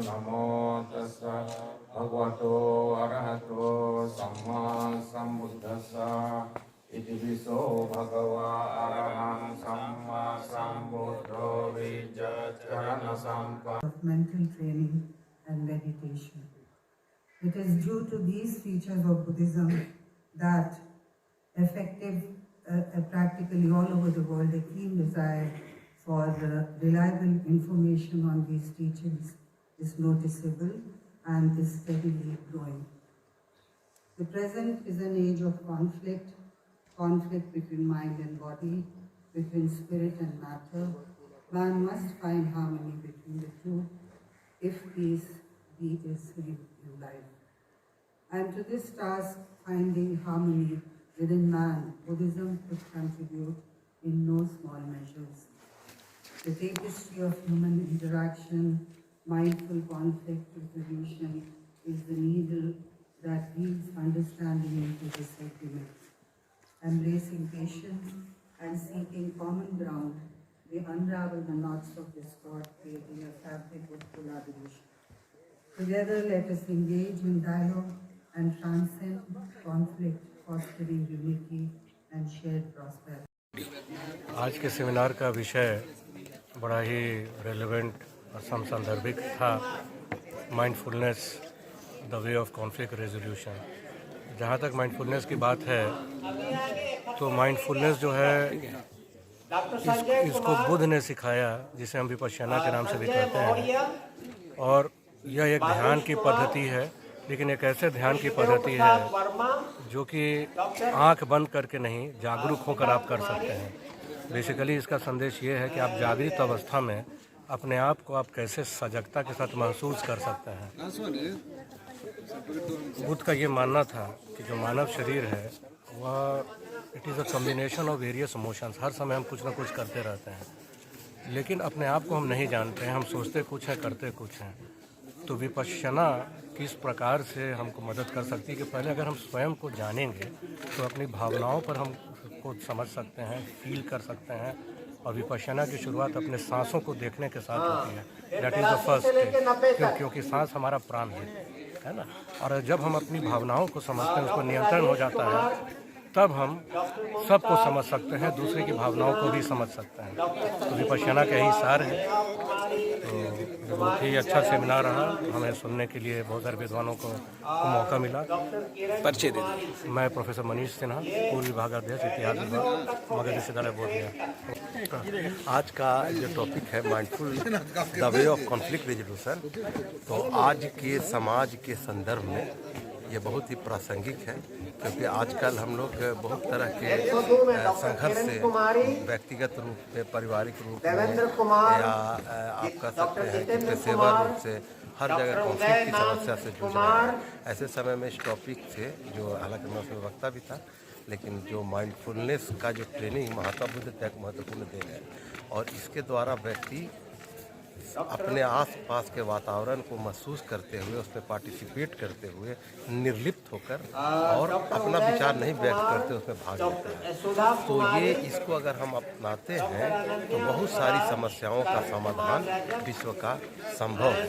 नमो तस्स भगवतो अरहतो सम्मा सम्बुद्धस्स इति विसो भगवा अरहं सम्मा सम्बुद्धो विचरण संपन्न of mental training and meditation. It is due to these features of Buddhism that practically all over the world, a keen desire for reliable information on these teachings is noticeable and is steadily growing. The present is an age of conflict between mind and body, between spirit and matter. Man must find harmony between the two if peace be his aim in life. And to this task, finding harmony within man, Buddhism could contribute in no small measures. The tapestry of human interaction, mindful conflict resolution is the needle that weaves understanding into this agreement. Embracing patience and seeking common ground, we unravel the knots of discord, creating a fabric of collaboration. Together, let us engage in dialogue and transcend conflict, fostering unity and shared prosperity. आज के seminar का विषय बड़ा ही relevant और समसांदर्भिक था, mindfulness the way of conflict resolution. जहाँ तक mindfulness की बात है तो माइंडफुलनेस जो है इसको बुद्ध ने सिखाया, जिसे हम विपश्यना के नाम से भी कहते हैं। और यह एक ध्यान की पद्धति है, लेकिन एक ऐसे ध्यान की पद्धति है जो कि आंख बंद करके नहीं, जागरूक होकर आप कर सकते हैं। बेसिकली इसका संदेश ये है कि आप जागृत अवस्था में अपने आप को आप कैसे सजगता के साथ महसूस कर सकते हैं। बुद्ध का ये मानना था कि जो मानव शरीर है वह it is a combination of various emotions. हर समय हम कुछ ना कुछ करते रहते हैं, लेकिन अपने आप को हम नहीं जानते हैं, हम सोचते कुछ हैं, करते कुछ हैं। तो विपश्यना किस प्रकार से हमको मदद कर सकती है कि पहले अगर हम स्वयं को जानेंगे तो अपनी भावनाओं पर हम को समझ सकते हैं, फील कर सकते हैं। और विपश्यना की शुरुआत अपने सांसों को देखने के साथ होती है। That is the first step, क्योंकि सांस हमारा प्राण है ना। और जब हम अपनी भावनाओं को समझते हैं, उसको नियंत्रण हो जाता है, तब हम सबको समझ सकते हैं, दूसरे की भावनाओं को भी समझ सकते हैं। तो विपश्यना का यही सार है। तो बहुत ही अच्छा सेमिनार रहा, हमें सुनने के लिए बहुत सारे विद्वानों को मौका मिला। परिचय दे दें। मैं प्रोफेसर मनीष सिन्हा, पूर्व विभागाध्यक्ष इतिहास विभाग, मगध विश्वविद्यालय बोधगया। आज का जो टॉपिक है mindful the way of conflict resolution, तो आज के समाज के संदर्भ में ये बहुत ही प्रासंगिक है, क्योंकि आजकल हम लोग बहुत तरह के संघर्ष से व्यक्तिगत रूप में, पारिवारिक रूप में, या आप कह सकते हैं कि पेशेवर रूप से हर जगह कॉन्फ्लिक्ट की समस्या से जूझ रहे हैं। ऐसे समय में इस टॉपिक से, जो हालांकि मैं उसमें वक्ता भी था, लेकिन जो माइंडफुलनेस का जो ट्रेनिंग महात्मा बुद्ध का एक महत्वपूर्ण देन है, और इसके द्वारा व्यक्ति अपने आसपास के वातावरण को महसूस करते हुए, उसमें पार्टिसिपेट करते हुए, निर्लिप्त होकर और अपना विचार नहीं व्यक्त करते उसमें भाग लेते हैं। तो ये इसको अगर हम अपनाते हैं तो बहुत सारी समस्याओं का समाधान विश्व का संभव है।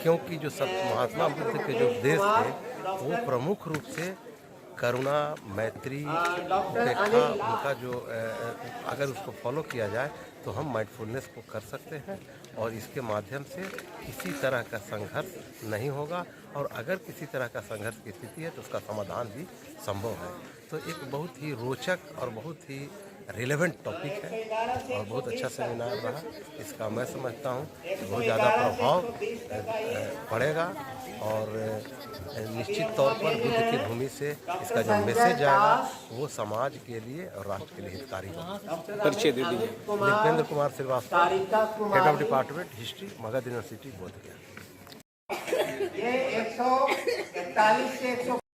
क्योंकि जो सब महात्मा बुद्ध के जो उपदेश थे वो प्रमुख रूप से करुणा, मैत्री, उपेक्षा, उनका जो अगर उसको फॉलो किया जाए तो हम माइंडफुलनेस को कर सकते हैं, और इसके माध्यम से किसी तरह का संघर्ष नहीं होगा। और अगर किसी तरह का संघर्ष की स्थिति है तो उसका समाधान भी संभव है। तो एक बहुत ही रोचक और बहुत ही रिलेवेंट टॉपिक है, और बहुत अच्छा सेमिनार रहा। इसका मैं समझता हूँ कि बहुत ज़्यादा प्रभाव पड़ेगा, और निश्चित तौर पर बुद्ध की भूमि से इसका जो मैसेज आएगा वो समाज के लिए और राष्ट्र के लिए हितकारी होगा। परिचय दे दीजिए। Dipendra Kumar Srivastava, head of department history, Magadh university, Bodhgaya.